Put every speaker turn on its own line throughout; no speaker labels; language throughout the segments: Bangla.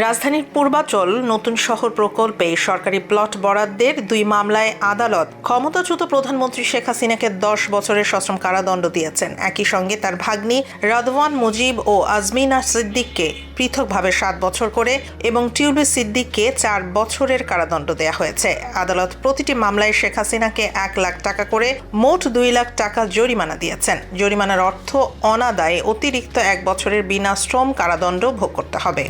রাজধানীর পূর্বাচল নতুন শহর প্রকল্পে সরকারি প্লট বরাদ্দের 2 মামলায় আদালত ক্ষমতাচ্যুত প্রধানমন্ত্রী শেখ হাসিনাকে 10 বছরের সশ্রম কারাদণ্ড দিয়েছেন। একই সঙ্গে তার ভাগ্নি রাদওয়ান মুজিব ও আজমিনা সিদ্দিককে পৃথকভাবে 7 বছর করে এবং টিউলি সিদ্দিককে 4 বছরের কারাদণ্ড দেওয়া হয়েছে। আদালত প্রতিটি মামলায় শেখ হাসিনাকে 1 লাখ টাকা করে মোট 2 লাখ টাকা জরিমানা দিয়েছেন। জরিমানার অর্থ অনাদায়ে অতিরিক্ত 1 বছরের বিনাশ্রম কারাদণ্ড ভোগ করতে হবে।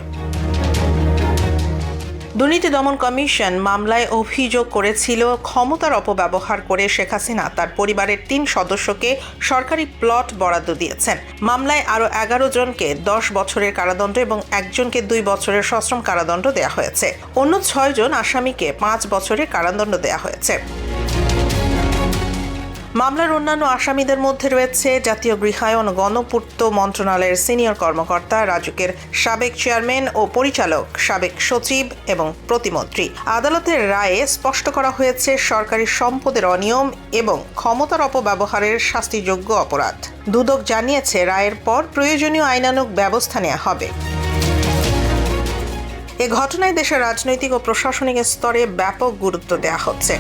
দুর্নীতি দমন কমিশন মামলায় অভিযোগ করেছিল ক্ষমতার অপব্যবহার করে শেখ হাসিনা তার পরিবারের 3 সদস্যকে সরকারি প্লট বরাদ্দ দিয়েছেন। মামলায় আরও 11 জনকে 10 বছরের কারাদণ্ড এবং একজনকে 2 বছরের সশ্রম কারাদণ্ড দেওয়া হয়েছে। অন্য 6 জন আসামিকে 5 বছরের কারাদণ্ড দেওয়া হয়েছে। মামলার অন্যান্য আসামিদের মধ্যে রয়েছে জাতীয় গৃহায়ন ও গণপূর্ত মন্ত্রণালয়ের সিনিয়র কর্মকর্তা, রাজুকের সাবেক চেয়ারম্যান ও পরিচালক, সাবেক সচিব এবং প্রতিমন্ত্রী। আদালতের রায়ে স্পষ্ট করা হয়েছে সরকারি সম্পদের অনিয়ম এবং ক্ষমতার অপব্যবহারের শাস্তিযোগ্য অপরাধ। দুদক জানিয়েছে রায়ের পর প্রয়োজনীয় আইনানুগ ব্যবস্থা নেওয়া হবে। এ ঘটনায় দেশের রাজনৈতিক ও প্রশাসনিক স্তরে ব্যাপক গুরুত্ব দেওয়া হচ্ছে।